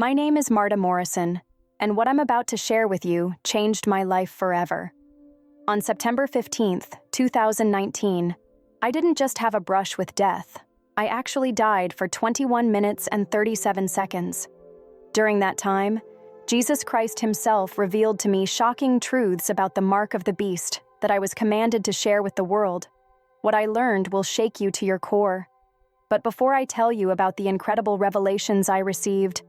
My name is Marta Morrison, and what I'm about to share with you changed my life forever. On September 15th, 2019, I didn't just have a brush with death. I actually died for 21 minutes and 37 seconds. During that time, Jesus Christ himself revealed to me shocking truths about the mark of the beast that I was commanded to share with the world. What I learned will shake you to your core. But before I tell you about the incredible revelations I received,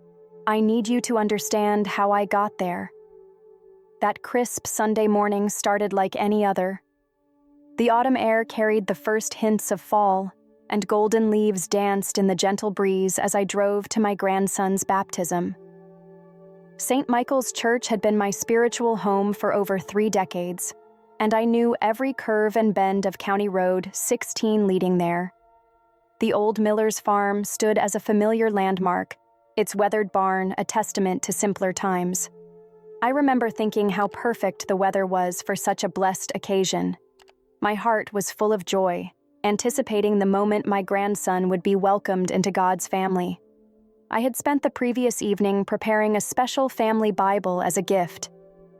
I need you to understand how I got there. That crisp Sunday morning started like any other. The autumn air carried the first hints of fall, and golden leaves danced in the gentle breeze as I drove to my grandson's baptism. St. Michael's Church had been my spiritual home for over 3 decades, and I knew every curve and bend of County Road 16 leading there. The old miller's farm stood as a familiar landmark, its weathered barn a testament to simpler times. I remember thinking how perfect the weather was for such a blessed occasion. My heart was full of joy, anticipating the moment my grandson would be welcomed into God's family. I had spent the previous evening preparing a special family Bible as a gift,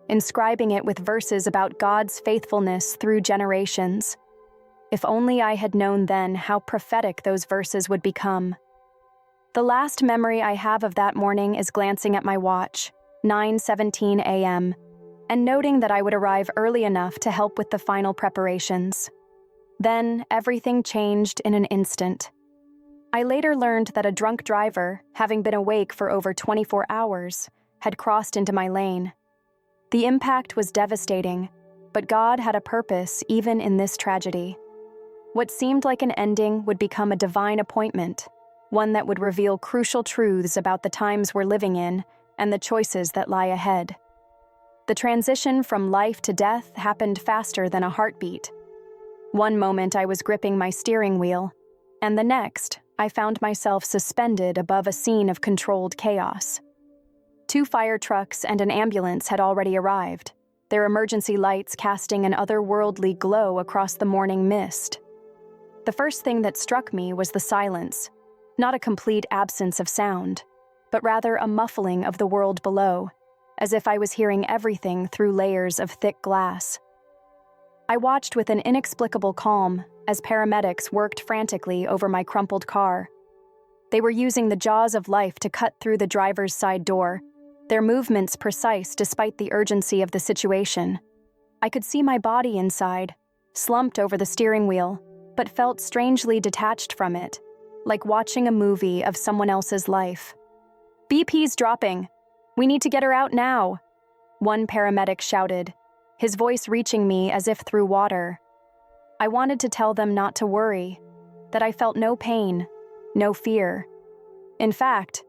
inscribing it with verses about God's faithfulness through generations. If only I had known then how prophetic those verses would become. The last memory I have of that morning is glancing at my watch, 9:17 a.m., and noting that I would arrive early enough to help with the final preparations. Then, everything changed in an instant. I later learned that a drunk driver, having been awake for over 24 hours, had crossed into my lane. The impact was devastating, but God had a purpose even in this tragedy. What seemed like an ending would become a divine appointment, one that would reveal crucial truths about the times we're living in and the choices that lie ahead. The transition from life to death happened faster than a heartbeat. One moment I was gripping my steering wheel, and the next, I found myself suspended above a scene of controlled chaos. 2 fire trucks and an ambulance had already arrived, their emergency lights casting an otherworldly glow across the morning mist. The first thing that struck me was the silence, not a complete absence of sound, but rather a muffling of the world below, as if I was hearing everything through layers of thick glass. I watched with an inexplicable calm as paramedics worked frantically over my crumpled car. They were using the jaws of life to cut through the driver's side door, their movements precise despite the urgency of the situation. I could see my body inside, slumped over the steering wheel, but felt strangely detached from it, like watching a movie of someone else's life. "BP's dropping. We need to get her out now," one paramedic shouted, his voice reaching me as if through water. I wanted to tell them not to worry, that I felt no pain, no fear. In fact,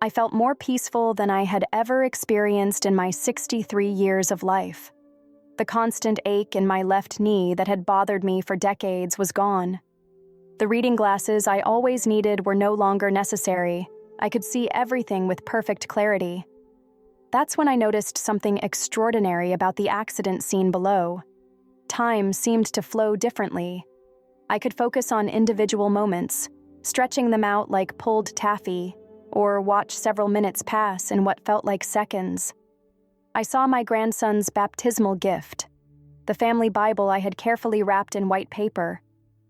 I felt more peaceful than I had ever experienced in my 63 years of life. The constant ache in my left knee that had bothered me for decades was gone. The reading glasses I always needed were no longer necessary. I could see everything with perfect clarity. That's when I noticed something extraordinary about the accident scene below. Time seemed to flow differently. I could focus on individual moments, stretching them out like pulled taffy, or watch several minutes pass in what felt like seconds. I saw my grandson's baptismal gift, the family Bible I had carefully wrapped in white paper,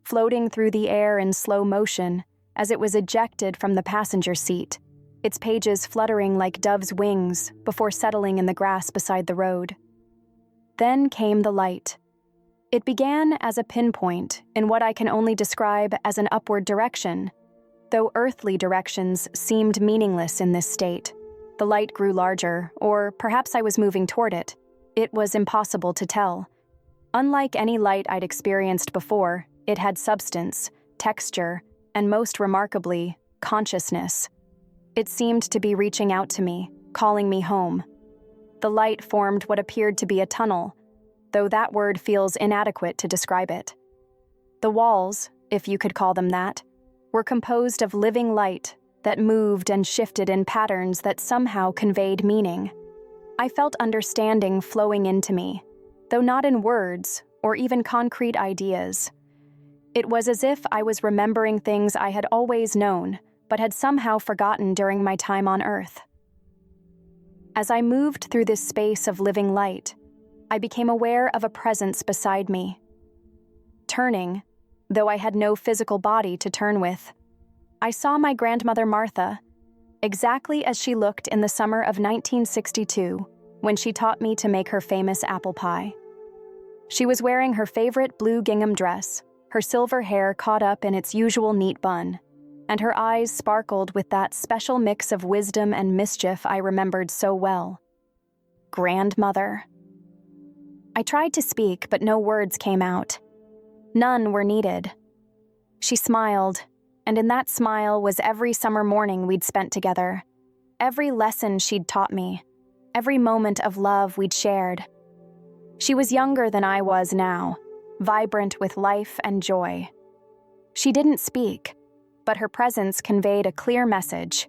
floating through the air in slow motion as it was ejected from the passenger seat, its pages fluttering like dove's wings before settling in the grass beside the road. Then came the light. It began as a pinpoint in what I can only describe as an upward direction, though earthly directions seemed meaningless in this state. The light grew larger, or perhaps I was moving toward it. It was impossible to tell. Unlike any light I'd experienced before, it had substance, texture, and most remarkably, consciousness. It seemed to be reaching out to me, calling me home. The light formed what appeared to be a tunnel, though that word feels inadequate to describe it. The walls, if you could call them that, were composed of living light that moved and shifted in patterns that somehow conveyed meaning. I felt understanding flowing into me, though not in words or even concrete ideas. It was as if I was remembering things I had always known, but had somehow forgotten during my time on Earth. As I moved through this space of living light, I became aware of a presence beside me. Turning, though I had no physical body to turn with, I saw my grandmother Martha, exactly as she looked in the summer of 1962 when she taught me to make her famous apple pie. She was wearing her favorite blue gingham dress, her silver hair caught up in its usual neat bun, and her eyes sparkled with that special mix of wisdom and mischief I remembered so well. Grandmother. I tried to speak, but no words came out. None were needed. She smiled, and in that smile was every summer morning we'd spent together, every lesson she'd taught me, every moment of love we'd shared. She was younger than I was now, vibrant with life and joy. She didn't speak, but her presence conveyed a clear message.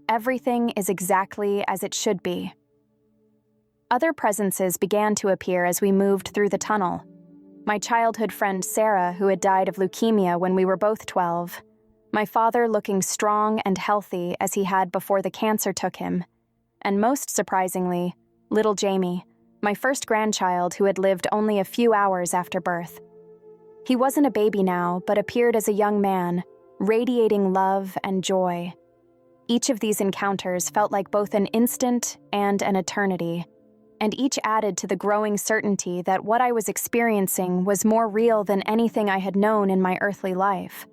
Everything is exactly as it should be. Other presences began to appear as we moved through the tunnel. My childhood friend Sarah, who had died of leukemia when we were both 12, my father looking strong and healthy as he had before the cancer took him, and most surprisingly, little Jamie, my first grandchild who had lived only a few hours after birth. He wasn't a baby now, but appeared as a young man, radiating love and joy. Each of these encounters felt like both an instant and an eternity, and each added to the growing certainty that what I was experiencing was more real than anything I had known in my earthly life.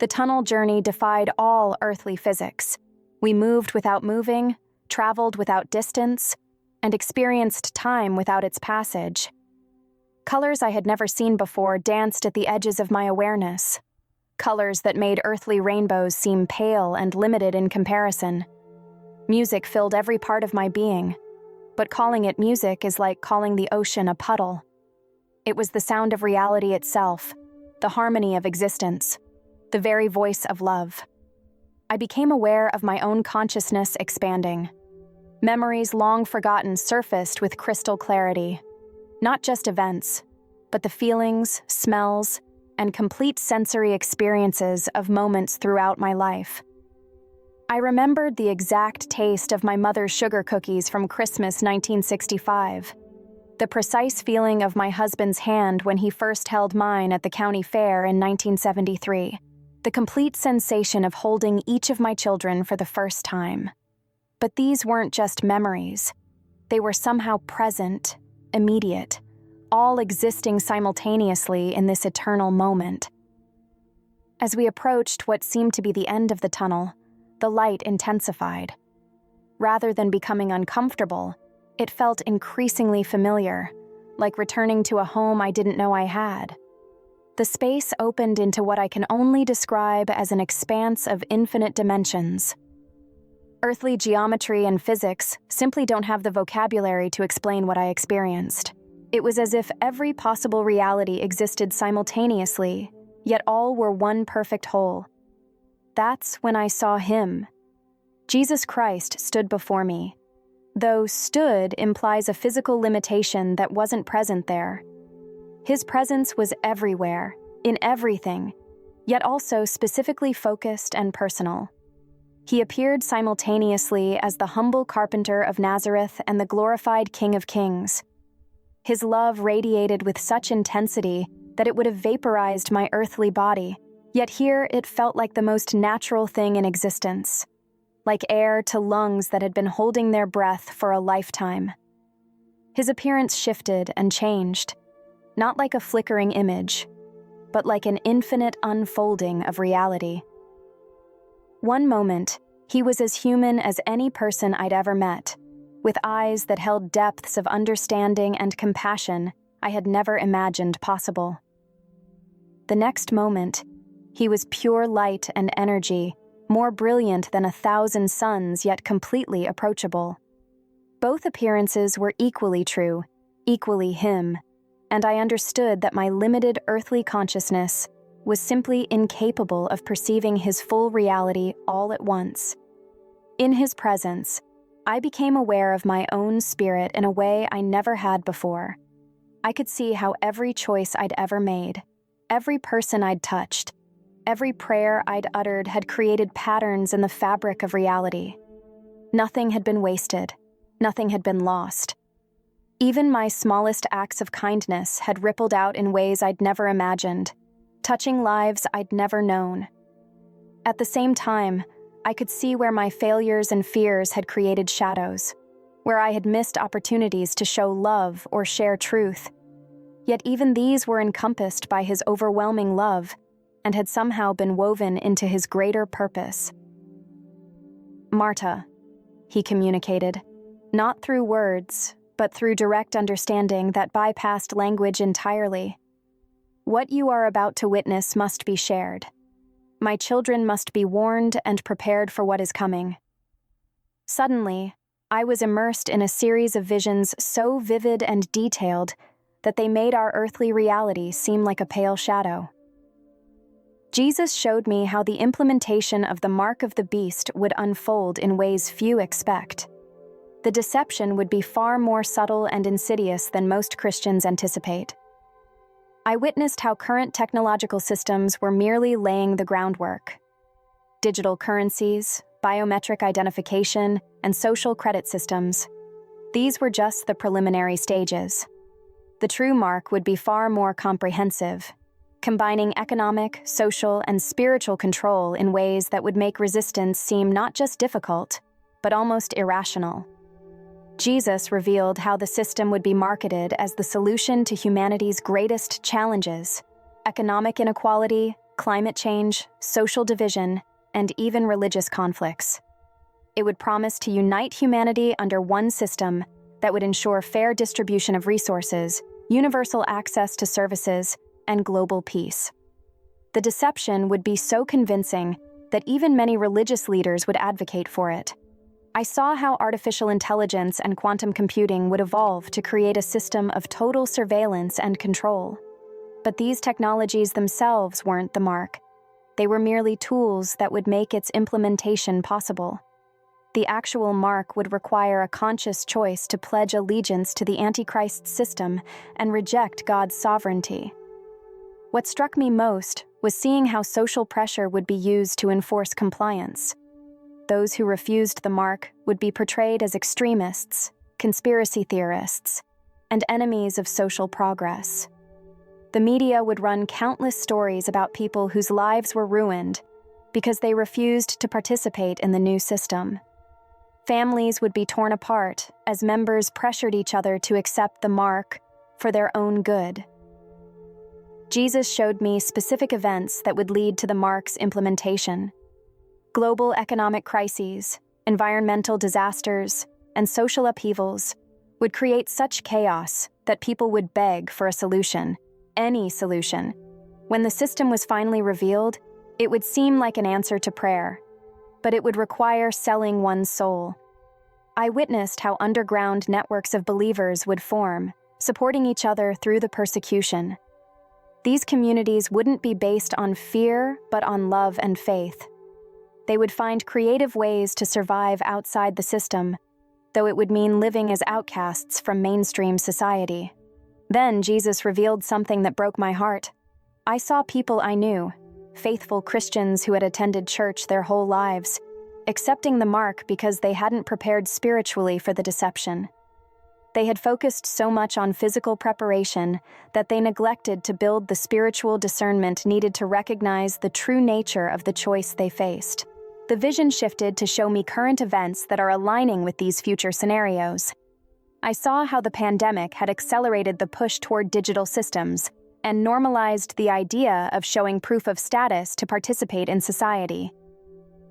The tunnel journey defied all earthly physics. We moved without moving, traveled without distance, and experienced time without its passage. Colors I had never seen before danced at the edges of my awareness. Colors that made earthly rainbows seem pale and limited in comparison. Music filled every part of my being, but calling it music is like calling the ocean a puddle. It was the sound of reality itself, the harmony of existence, the very voice of love. I became aware of my own consciousness expanding. Memories long forgotten surfaced with crystal clarity. Not just events, but the feelings, smells, and complete sensory experiences of moments throughout my life. I remembered the exact taste of my mother's sugar cookies from Christmas 1965, the precise feeling of my husband's hand when he first held mine at the county fair in 1973, the complete sensation of holding each of my children for the first time. But these weren't just memories. They were somehow present, immediate, all existing simultaneously in this eternal moment. As we approached what seemed to be the end of the tunnel, the light intensified. Rather than becoming uncomfortable, it felt increasingly familiar, like returning to a home I didn't know I had. The space opened into what I can only describe as an expanse of infinite dimensions. Earthly geometry and physics simply don't have the vocabulary to explain what I experienced. It was as if every possible reality existed simultaneously, yet all were one perfect whole. That's when I saw him. Jesus Christ stood before me, though stood implies a physical limitation that wasn't present there. His presence was everywhere, in everything, yet also specifically focused and personal. He appeared simultaneously as the humble carpenter of Nazareth and the glorified King of Kings. His love radiated with such intensity that it would have vaporized my earthly body, yet here it felt like the most natural thing in existence, like air to lungs that had been holding their breath for a lifetime. His appearance shifted and changed, not like a flickering image, but like an infinite unfolding of reality. One moment, he was as human as any person I'd ever met, with eyes that held depths of understanding and compassion I had never imagined possible. The next moment, he was pure light and energy, more brilliant than 1,000 suns, yet completely approachable. Both appearances were equally true, equally him, and I understood that my limited earthly consciousness was simply incapable of perceiving his full reality all at once. In his presence, I became aware of my own spirit in a way I never had before. I could see how every choice I'd ever made, every person I'd touched, every prayer I'd uttered had created patterns in the fabric of reality. Nothing had been wasted, Nothing had been lost. Even my smallest acts of kindness had rippled out in ways I'd never imagined, touching lives I'd never known. At the same time, I could see where my failures and fears had created shadows, where I had missed opportunities to show love or share truth. Yet even these were encompassed by his overwhelming love and had somehow been woven into his greater purpose. "Marta," he communicated, not through words, but through direct understanding that bypassed language entirely. "What you are about to witness must be shared. My children must be warned and prepared for what is coming." Suddenly, I was immersed in a series of visions so vivid and detailed that they made our earthly reality seem like a pale shadow. Jesus showed me how the implementation of the mark of the beast would unfold in ways few expect. The deception would be far more subtle and insidious than most Christians anticipate. I witnessed how current technological systems were merely laying the groundwork. Digital currencies, biometric identification, and social credit systems. These were just the preliminary stages. The true mark would be far more comprehensive, combining economic, social, and spiritual control in ways that would make resistance seem not just difficult, but almost irrational. Jesus revealed how the system would be marketed as the solution to humanity's greatest challenges: economic inequality, climate change, social division, and even religious conflicts. It would promise to unite humanity under one system that would ensure fair distribution of resources, universal access to services, and global peace. The deception would be so convincing that even many religious leaders would advocate for it. I saw how artificial intelligence and quantum computing would evolve to create a system of total surveillance and control. But these technologies themselves weren't the mark. They were merely tools that would make its implementation possible. The actual mark would require a conscious choice to pledge allegiance to the Antichrist system and reject God's sovereignty. What struck me most was seeing how social pressure would be used to enforce compliance. Those who refused the mark would be portrayed as extremists, conspiracy theorists, and enemies of social progress. The media would run countless stories about people whose lives were ruined because they refused to participate in the new system. Families would be torn apart as members pressured each other to accept the mark for their own good. Jesus showed me specific events that would lead to the mark's implementation. Global economic crises, environmental disasters, and social upheavals would create such chaos that people would beg for a solution, any solution. When the system was finally revealed, it would seem like an answer to prayer, but it would require selling one's soul. I witnessed how underground networks of believers would form, supporting each other through the persecution. These communities wouldn't be based on fear, but on love and faith. They would find creative ways to survive outside the system, though it would mean living as outcasts from mainstream society. Then Jesus revealed something that broke my heart. I saw people I knew, faithful Christians who had attended church their whole lives, accepting the mark because they hadn't prepared spiritually for the deception. They had focused so much on physical preparation that they neglected to build the spiritual discernment needed to recognize the true nature of the choice they faced. The vision shifted to show me current events that are aligning with these future scenarios. I saw how the pandemic had accelerated the push toward digital systems and normalized the idea of showing proof of status to participate in society.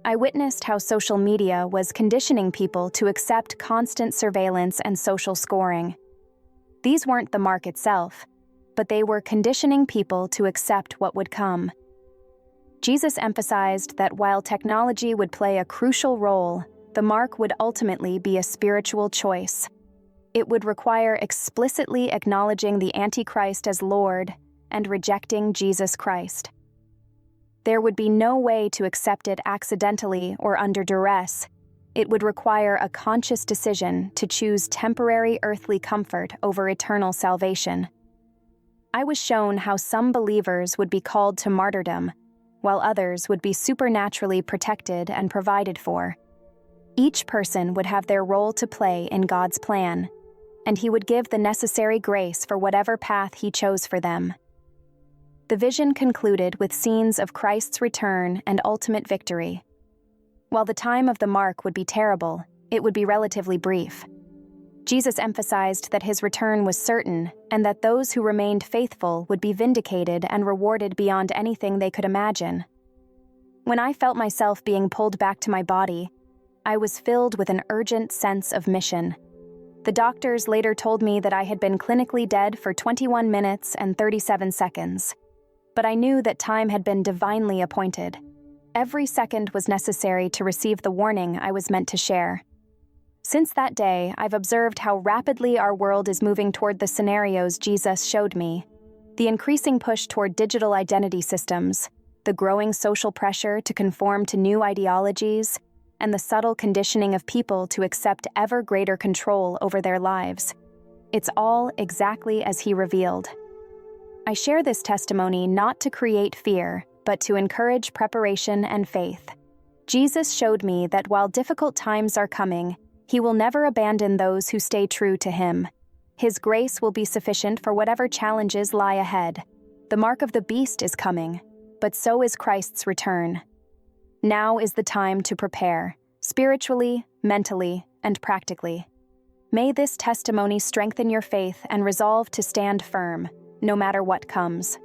I witnessed how social media was conditioning people to accept constant surveillance and social scoring. These weren't the mark itself, but they were conditioning people to accept what would come. Jesus emphasized that while technology would play a crucial role, the mark would ultimately be a spiritual choice. It would require explicitly acknowledging the Antichrist as Lord and rejecting Jesus Christ. There would be no way to accept it accidentally or under duress. It would require a conscious decision to choose temporary earthly comfort over eternal salvation. I was shown how some believers would be called to martyrdom, while others would be supernaturally protected and provided for. Each person would have their role to play in God's plan, and He would give the necessary grace for whatever path He chose for them. The vision concluded with scenes of Christ's return and ultimate victory. While the time of the mark would be terrible, it would be relatively brief. Jesus emphasized that His return was certain and that those who remained faithful would be vindicated and rewarded beyond anything they could imagine. When I felt myself being pulled back to my body, I was filled with an urgent sense of mission. The doctors later told me that I had been clinically dead for 21 minutes and 37 seconds. But I knew that time had been divinely appointed. Every second was necessary to receive the warning I was meant to share. Since that day, I've observed how rapidly our world is moving toward the scenarios Jesus showed me. The increasing push toward digital identity systems, the growing social pressure to conform to new ideologies, and the subtle conditioning of people to accept ever greater control over their lives. It's all exactly as He revealed. I share this testimony not to create fear, but to encourage preparation and faith. Jesus showed me that while difficult times are coming, He will never abandon those who stay true to Him. His grace will be sufficient for whatever challenges lie ahead. The mark of the beast is coming, but so is Christ's return. Now is the time to prepare, spiritually, mentally, and practically. May this testimony strengthen your faith and resolve to stand firm, no matter what comes.